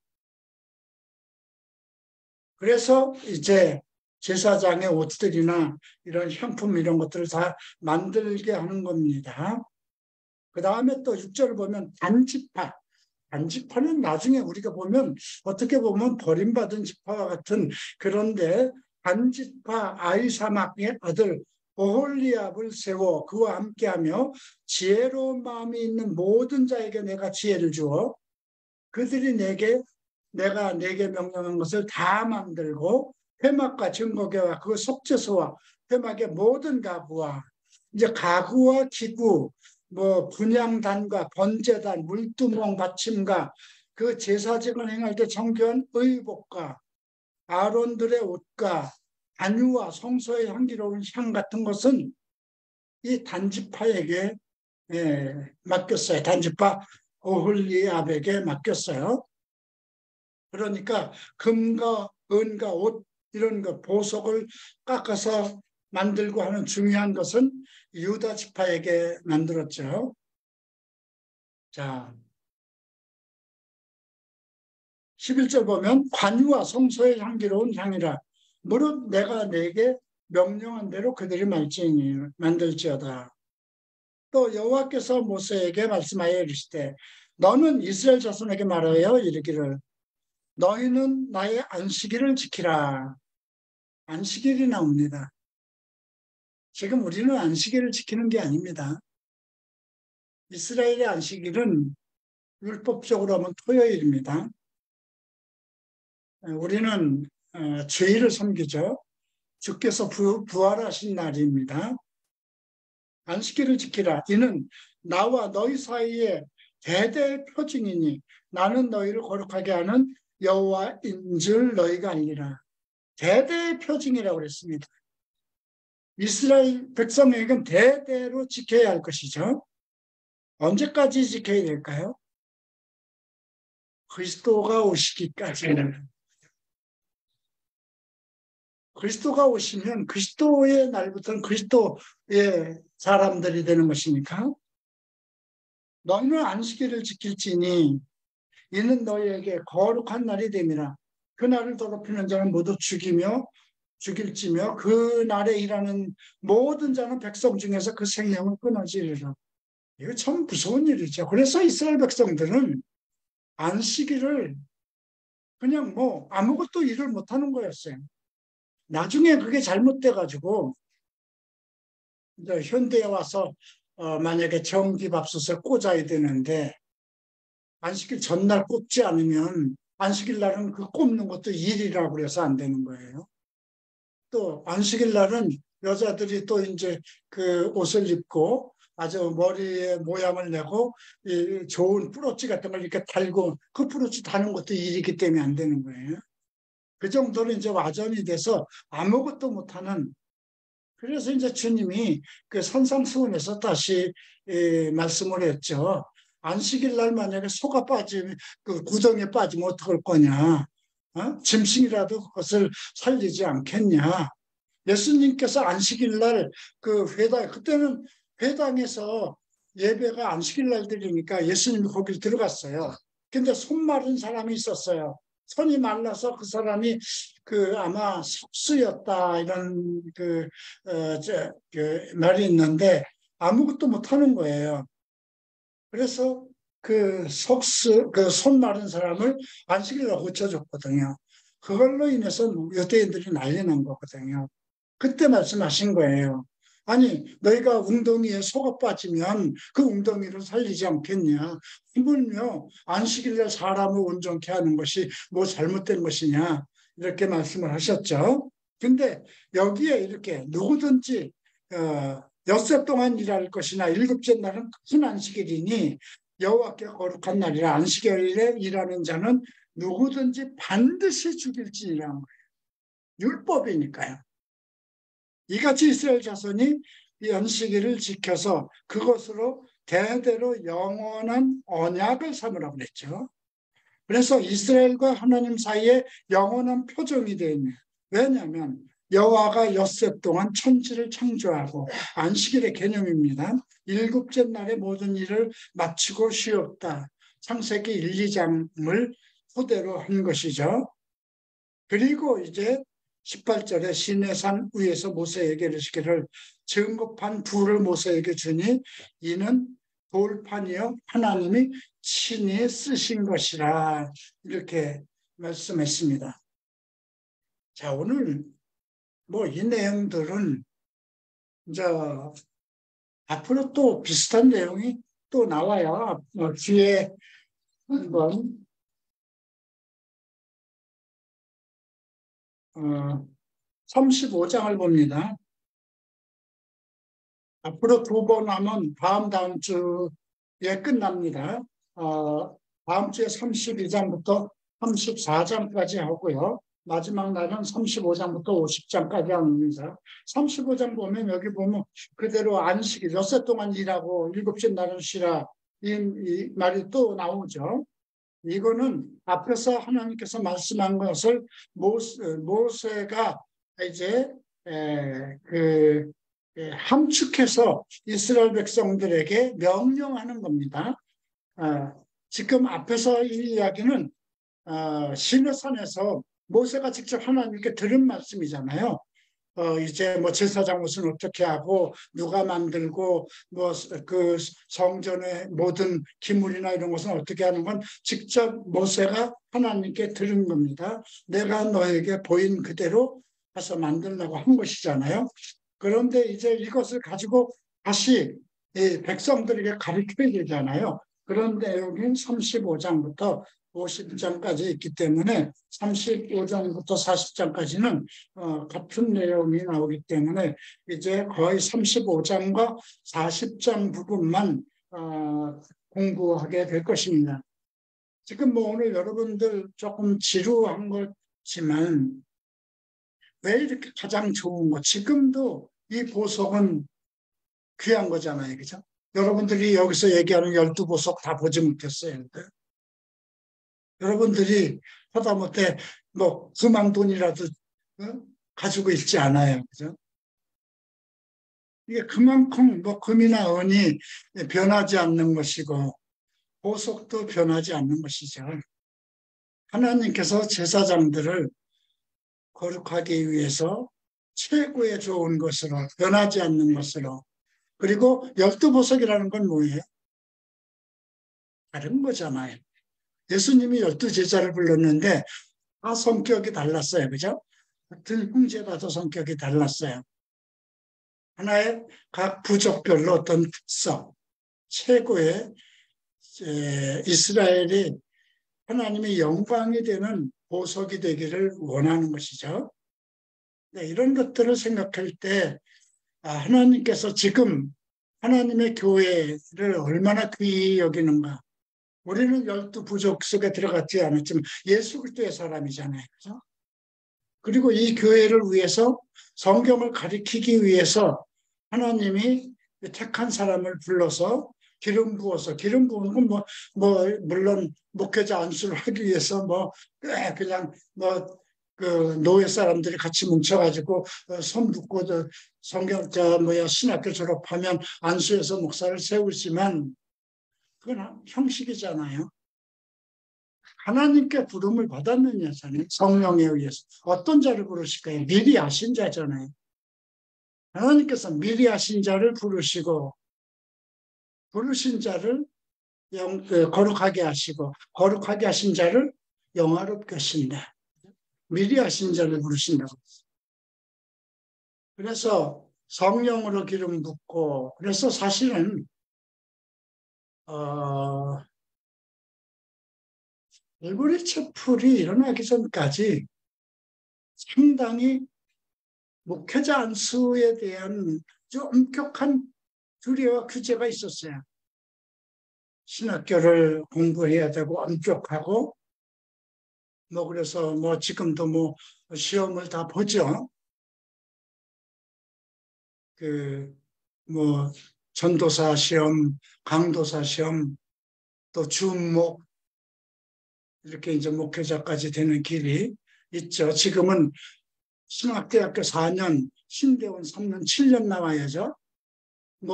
그래서 이제 제사장의 옷들이나 이런 향품 이런 것들을 다 만들게 하는 겁니다. 그 다음에 또 6절을 보면 단지파. 단지파는 나중에 우리가 보면 어떻게 보면 버림받은 지파와 같은 그런데 단지파 아이사막의 아들 오홀리압을 세워 그와 함께하며 지혜로운 마음이 있는 모든 자에게 내가 지혜를 주어 그들이 내가 내게 명령한 것을 다 만들고 회막과 증거궤와 그 속죄소와 회막의 모든 가구와 이제 가구와 기구, 뭐 분향단과 번제단, 물두멍 받침과 그 제사직을 행할 때 정교한 의복과 아론들의 옷과 단유와 성소의 향기로운 향 같은 것은 이 단지파에게 맡겼어요. 단지파 오홀리압에게 맡겼어요. 그러니까 금과 은과 옷 이런 거 보석을 깎아서 만들고 하는 중요한 것은 유다 지파에게 만들었죠. 자, 11절 보면 관유와 성소의 향기로운 향이라 무릇 내가 내게 명령한 대로 그들이 만들지어다. 또 여호와께서 모세에게 말씀하여 이르시되 너는 이스라엘 자손에게 말하여 이르기를 너희는 나의 안식일을 지키라. 안식일이 나옵니다. 지금 우리는 안식일을 지키는 게 아닙니다. 이스라엘의 안식일은 율법적으로 하면 토요일입니다. 우리는 주일을 섬기죠. 주께서 부활하신 날입니다. 안식일을 지키라. 이는 나와 너희 사이에 대대의 표징이니 나는 너희를 거룩하게 하는 여호와인 줄 너희가 알리라. 대대의 표징이라고 그랬습니다. 이스라엘 백성에게는 대대로 지켜야 할 것이죠. 언제까지 지켜야 될까요? 그리스도가 오시기까지는. 그리스도가 오시면 그리스도의 날부터는 그리스도의 사람들이 되는 것이니까 너희는 안식일을 지킬지니 이는 너희에게 거룩한 날이 됨이라. 그 날을 더럽히는 자는 모두 죽일지며 그 날에 일하는 모든 자는 백성 중에서 그 생명을 끊어지리라. 이거 참 무서운 일이죠. 그래서 이스라엘 백성들은 안식일을 그냥 뭐 아무것도 일을 못하는 거였어요. 나중에 그게 잘못돼가지고 이제 현대에 와서 만약에 전기밥솥을 꽂아야 되는데 안식일 전날 꽂지 않으면 안식일 날은 그 꼽는 것도 일이라고 그래서 안 되는 거예요. 또 안식일 날은 여자들이 또 이제 그 옷을 입고 아주 머리에 모양을 내고 이 좋은 브로치 같은 걸 이렇게 달고 그 브로치 다는 것도 일이기 때문에 안 되는 거예요. 그 정도는 이제 와전이 돼서 아무것도 못하는 그래서 이제 주님이 그 산상수훈에서 다시 말씀을 했죠. 안식일 날 만약에 소가 빠지면 그 구덩이에 빠지면 어떡할 거냐? 짐승이라도 그것을 살리지 않겠냐? 예수님께서 안식일 날 그 회당 그때는 회당에서 예배가 안식일 날 드리니까 예수님이 거기 들어갔어요. 근데 손 마른 사람이 있었어요. 손이 말라서 그 사람이 그 아마 석수였다 이런 그 말이 있는데 아무것도 못 하는 거예요. 그래서 그 손 마른 사람을 안식일로 고쳐줬거든요. 그걸로 인해서 유대인들이 난리 난 거거든요. 그때 말씀하신 거예요. 아니, 너희가 웅덩이에 속아 빠지면 그 웅덩이를 살리지 않겠냐. 하물며 안식일에 사람을 온전케 하는 것이 뭐 잘못된 것이냐. 이렇게 말씀을 하셨죠. 근데 여기에 이렇게 누구든지 엿새 동안 일할 것이나 일곱째 날은 큰 안식일이니 여호와께 거룩한 날이라 안식일에 일하는 자는 누구든지 반드시 죽일지니라. 율법이니까요. 이같이 이스라엘 자손이 이 안식일을 지켜서 그것으로 대대로 영원한 언약을 삼으라고 그랬죠. 그래서 이스라엘과 하나님 사이에 영원한 표정이 되어 있네요. 왜냐하면 여호와가 엿새 동안 천지를 창조하고 안식일의 개념입니다. 일곱째 날에 모든 일을 마치고 쉬었다. 창세기 1, 2장을 토대로 한 것이죠. 그리고 이제 18절에 시내산 위에서 모세에게 이르시기를 증거판 둘을 모세에게 주니 이는 돌판이요 하나님이 친히 쓰신 것이라 이렇게 말씀했습니다. 자, 오늘 뭐 이 내용들은 이제 앞으로 또 비슷한 내용이 또 나와요. 뒤에 한번 35장을 봅니다. 앞으로 두 번 하면 다음 주에 끝납니다. 다음 주에 32장부터 34장까지 하고요. 마지막 날은 35장부터 50장까지 합니다. 35장 보면 여기 보면 그대로 안식일, 엿새 동안 일하고 일곱째 날은 쉬라. 이 말이 또 나오죠. 이거는 앞에서 하나님께서 말씀한 것을 모세가 이제 함축해서 이스라엘 백성들에게 명령하는 겁니다. 지금 앞에서 이 이야기는 시내산에서 모세가 직접 하나님께 들은 말씀이잖아요. 이제 뭐 제사장 옷은 어떻게 하고 누가 만들고 뭐 그 성전의 모든 기물이나 이런 것은 어떻게 하는 건 직접 모세가 하나님께 들은 겁니다. 내가 너에게 보인 그대로 해서 만들려고 한 것이잖아요. 그런데 이제 이것을 가지고 다시 이 백성들에게 가르쳐야 되잖아요. 그런데 여기 35장부터 50장까지 있기 때문에 35장부터 40장까지는 같은 내용이 나오기 때문에 이제 거의 35장과 40장 부분만 공부하게 될 것입니다. 지금 뭐 오늘 여러분들 조금 지루한 거지만 왜 이렇게 가장 좋은 거? 지금도 이 보석은 귀한 거잖아요. 그죠? 여러분들이 여기서 얘기하는 12보석 다 보지 못했어요. 여러분들이 하다못해 뭐 금방 돈이라도 가지고 있지 않아요. 그죠? 이게 그만큼 뭐 금이나 은이 변하지 않는 것이고 보석도 변하지 않는 것이죠. 하나님께서 제사장들을 거룩하기 위해서 최고의 좋은 것으로 변하지 않는 것으로 그리고 12보석이라는 건 뭐예요? 다른 거잖아요. 예수님이 12제자를 불렀는데 다 성격이 달랐어요. 그죠? 같은 형제라도 성격이 달랐어요. 하나의 각 부족별로 어떤 특성, 최고의 이스라엘이 하나님의 영광이 되는 보석이 되기를 원하는 것이죠. 네, 이런 것들을 생각할 때 하나님께서 지금 하나님의 교회를 얼마나 귀히 여기는가. 우리는 12부족 속에 들어갔지 않았지만 예수 그리스도의 사람이잖아요. 그렇죠? 그리고 이 교회를 위해서 성경을 가리키기 위해서 하나님이 택한 사람을 불러서 기름 부어서 기름 부은 건 물론 목회자 안수를 하기 위해서 그냥 그 노예 사람들이 같이 뭉쳐가지고 손 붙고 성경 신학교 졸업하면 안수해서 목사를 세우지만 그건 형식이잖아요. 하나님께 부름을 받았느냐잖아요. 성령에 의해서. 어떤 자를 부르실까요? 미리 아신 자잖아요. 하나님께서 미리 아신 자를 부르시고 부르신 자를 거룩하게 하시고 거룩하게 하신 자를 영화롭게 하신다. 미리 하신 자를 부르신다고. 그래서 성령으로 기름 붓고 그래서 사실은 얼굴의 촛불이 일어나기 전까지 상당히 목회자 안수에 대한 아주 엄격한 규례와 규제가 있었어요. 신학교를 공부해야 되고 엄격하고 그래서 지금도 시험을 다 보죠. 전도사 시험, 강도사 시험, 또 주목 이렇게 이제 목회자까지 되는 길이 있죠. 지금은 신학대학교 4년, 신대원 3년, 7년 나와야죠.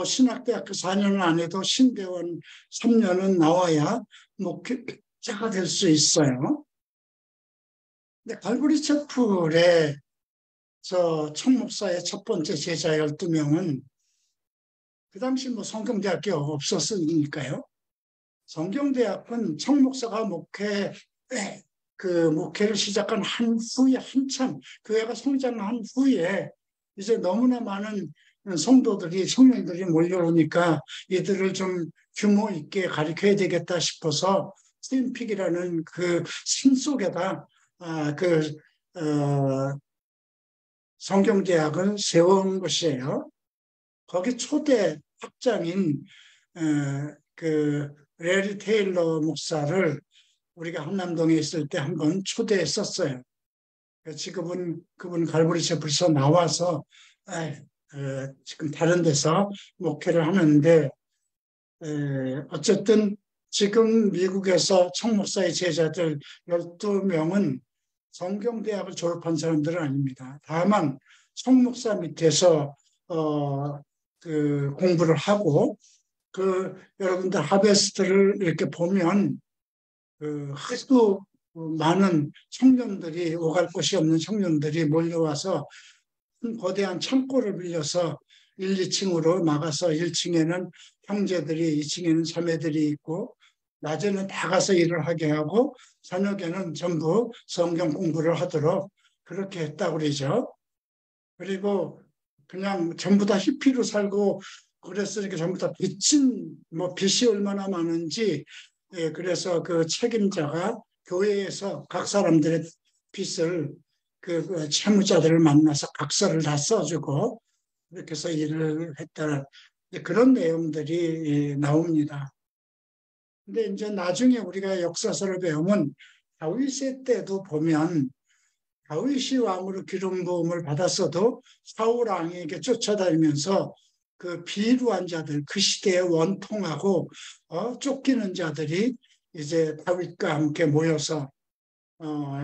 신학대학교 4년은 안 해도 신대원 3년은 나와야 목회자가 될 수 있어요. 근데 갈보리 채플의 총목사의 첫 번째 제자 12명은 그 당시 성경대학교 없었으니까요. 성경대학은 총목사가 목회를 시작한 후에 한참 교회가 성장한 후에 이제 너무나 많은 성도들이 몰려오니까 이들을 좀 규모 있게 가르쳐야 되겠다 싶어서 스팀픽이라는 그 산속에다 성경대학을 세운 것이에요. 거기 초대 학장인 그 레리 테일러 목사를 우리가 한남동에 있을 때 한번 초대했었어요. 지금은 그분 갈보리체 벌써 나와서 지금 다른 데서 목회를 하는데 어쨌든 지금 미국에서 청목사의 제자들 12명은 성경대학을 졸업한 사람들은 아닙니다. 다만 청목사 밑에서 그 공부를 하고 여러분들 하베스트를 이렇게 보면 하도 많은 청년들이 오갈 곳이 없는 청년들이 몰려와서 거대한 창고를 빌려서 1, 2층으로 막아서 1층에는 형제들이, 2층에는 자매들이 있고 낮에는 다 가서 일을 하게 하고 저녁에는 전부 성경 공부를 하도록 그렇게 했다고 그러죠. 그리고 그냥 전부 다 히피로 살고 그랬으니까 전부 다 빚이 얼마나 많은지 그래서 그 책임자가 교회에서 각 사람들의 빚을 그 채무자들을 만나서 각서를 다 써주고 이렇게 해서 일을 했다. 그런 내용들이 나옵니다. 근데 이제 나중에 우리가 역사서를 배우면 다윗의 때도 보면 다윗이 왕으로 기름 부음을 받았어도 사울 왕에게 쫓아다니면서 그 비루한 자들, 그 시대에 원통하고 쫓기는 자들이 이제 다윗과 함께 모여서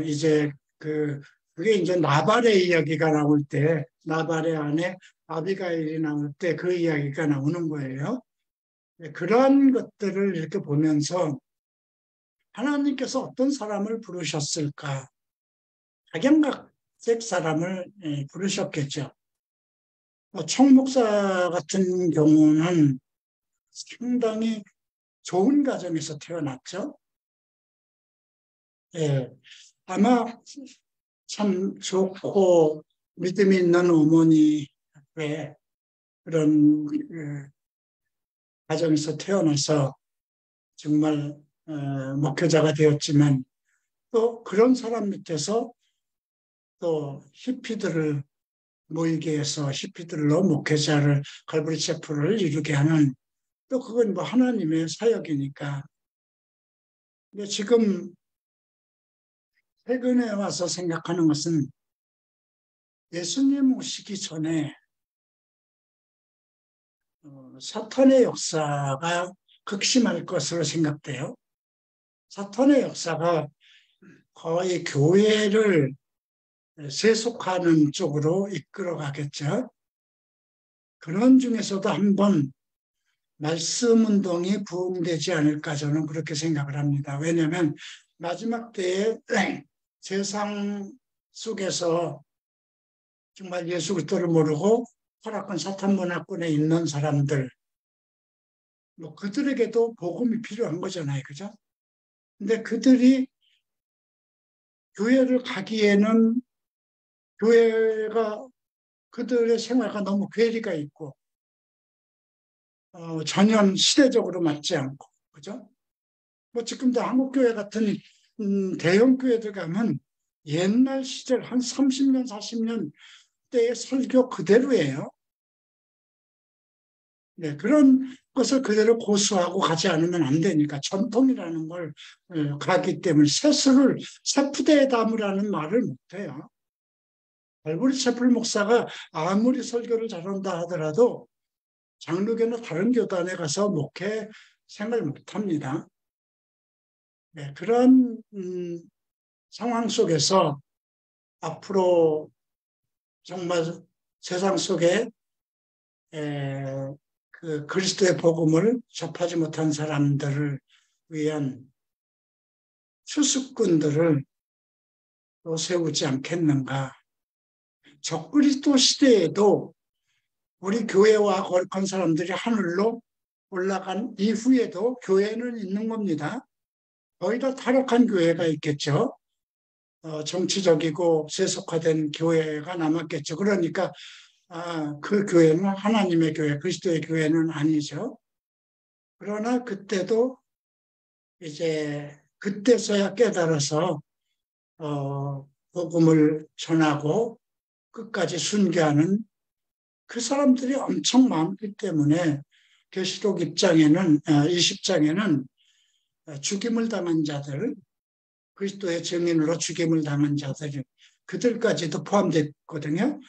이제 그게 이제 나발의 이야기가 나올 때 나발의 아내 아비가일이 나올 때 그 이야기가 나오는 거예요. 그러한 것들을 이렇게 보면서 하나님께서 어떤 사람을 부르셨을까? 각양각색 사람을 부르셨겠죠. 총목사 같은 경우는 상당히 좋은 가정에서 태어났죠. 예, 아마 참 좋고 믿음이 있는 어머니의 그런 가정에서 태어나서 정말 목회자가 되었지만 또 그런 사람 밑에서 또 히피들을 모이게 해서 히피들로 목회자를 갈보리 체프를 이루게 하는 또 그건 뭐 하나님의 사역이니까. 근데 지금 최근에 와서 생각하는 것은 예수님 오시기 전에 사탄의 역사가 극심할 것으로 생각돼요. 사탄의 역사가 거의 교회를 세속하는 쪽으로 이끌어가겠죠. 그런 중에서도 한번 말씀 운동이 부흥되지 않을까 저는 그렇게 생각을 합니다. 왜냐하면 마지막 때에 세상 속에서 정말 예수 그리스도를 모르고 타락한 사탄 문화권에 있는 사람들, 뭐 그들에게도 복음이 필요한 거잖아요, 그죠? 근데 그들이 교회를 가기에는 교회가 그들의 생활과 너무 괴리가 있고 전혀 시대적으로 맞지 않고, 그죠? 뭐 지금도 한국교회 같은 대형 교회들 가면 옛날 시절 한 30년, 40년 때의 설교 그대로예요. 네, 그런 것을 그대로 고수하고 가지 않으면 안 되니까 전통이라는 걸 가기 때문에 세수를 세푸대에 담으라는 말을 못해요. 갈보리 채플 목사가 아무리 설교를 잘한다 하더라도 장로교나 다른 교단에 가서 목회 생활 못합니다. 네, 그런 상황 속에서 앞으로 정말 세상 속에 그 그리스도의 복음을 접하지 못한 사람들을 위한 수습군들을 또 세우지 않겠는가. 적그리스도 시대에도 우리 교회와 거룩한 사람들이 하늘로 올라간 이후에도 교회는 있는 겁니다. 거의 다 타락한 교회가 있겠죠. 정치적이고 세속화된 교회가 남았겠죠. 그러니까 그 교회는 하나님의 교회, 그리스도의 교회는 아니죠. 그러나 그때도 이제 그때서야 깨달아서 복음을 전하고 끝까지 순교하는 그 사람들이 엄청 많기 때문에 계시록 20장에는 죽임을 당한 자들, 그리스도의 증인으로 죽임을 당한 자들, 그들까지도 포함됐거든요.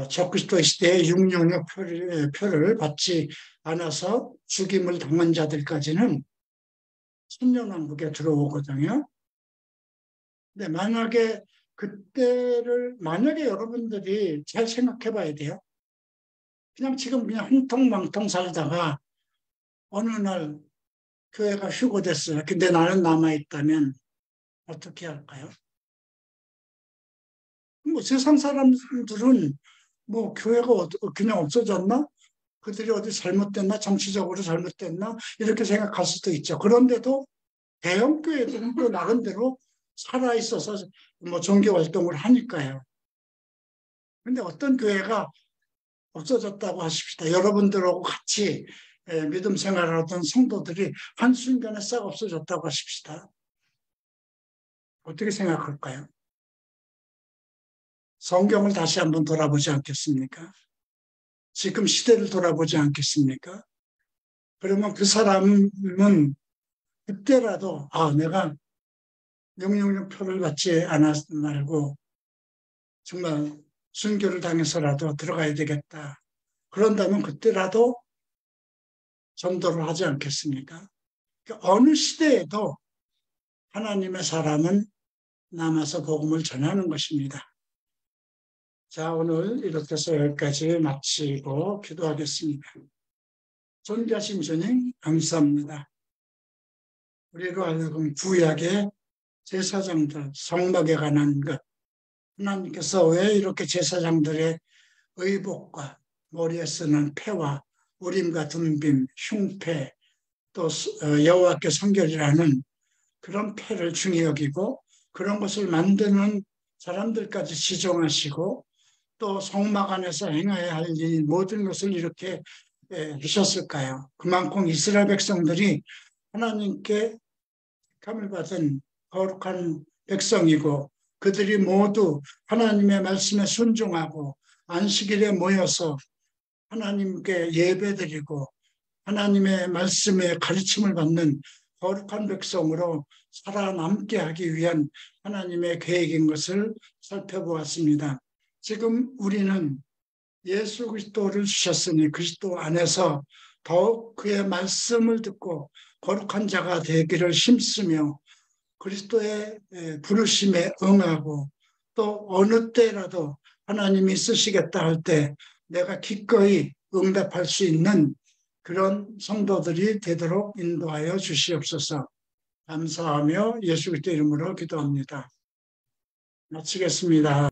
적그리스도 시대에 666 표를 받지 않아서 죽임을 당한 자들까지는 천년왕국에 들어오거든요. 근데 만약에 여러분들이 잘 생각해 봐야 돼요. 지금 그냥 흥통망통 살다가 어느 날 교회가 휴고됐어요. 근데 나는 남아있다면 어떻게 할까요? 뭐 세상 사람들은 뭐 교회가 그냥 없어졌나? 그들이 어디 잘못됐나? 정치적으로 잘못됐나? 이렇게 생각할 수도 있죠. 그런데도 대형교회들은 또 나름대로 살아있어서 뭐 종교 활동을 하니까요. 근데 어떤 교회가 없어졌다고 하십시다. 여러분들하고 같이 믿음 생활을 하던 성도들이 한순간에 싹 없어졌다고 하십시다. 어떻게 생각할까요? 성경을 다시 한번 돌아보지 않겠습니까? 지금 시대를 돌아보지 않겠습니까? 그러면 그 사람은 그때라도 내가 666 표를 받지 않았 말고 정말 순교를 당해서라도 들어가야 되겠다. 그런다면 그때라도 전도를 하지 않겠습니까? 어느 시대에도 하나님의 사람은 남아서 복음을 전하는 것입니다. 자, 오늘 이렇게 해서 여기까지 마치고 기도하겠습니다. 존귀하신 주님, 감사합니다. 우리로 하여금 구약의 제사장들, 성막에 관한 것, 하나님께서 왜 이렇게 제사장들의 의복과 머리에 쓰는 패와 우림과 둠빔, 흉패, 또 여호와께 성결이라는 그런 패를 중히 여기고 그런 것을 만드는 사람들까지 지정하시고 또 성막 안에서 행해야 할 일 모든 것을 이렇게 하셨을까요? 그만큼 이스라엘 백성들이 하나님께 택함을 받은 거룩한 백성이고 그들이 모두 하나님의 말씀에 순종하고 안식일에 모여서 하나님께 예배드리고 하나님의 말씀의 가르침을 받는 거룩한 백성으로 살아남게 하기 위한 하나님의 계획인 것을 살펴보았습니다. 지금 우리는 예수 그리스도를 주셨으니 그리스도 안에서 더욱 그의 말씀을 듣고 거룩한 자가 되기를 힘쓰며 그리스도의 부르심에 응하고 또 어느 때라도 하나님이 쓰시겠다 할 때 내가 기꺼이 응답할 수 있는 그런 성도들이 되도록 인도하여 주시옵소서. 감사하며 예수 그리스도 이름으로 기도합니다. 마치겠습니다.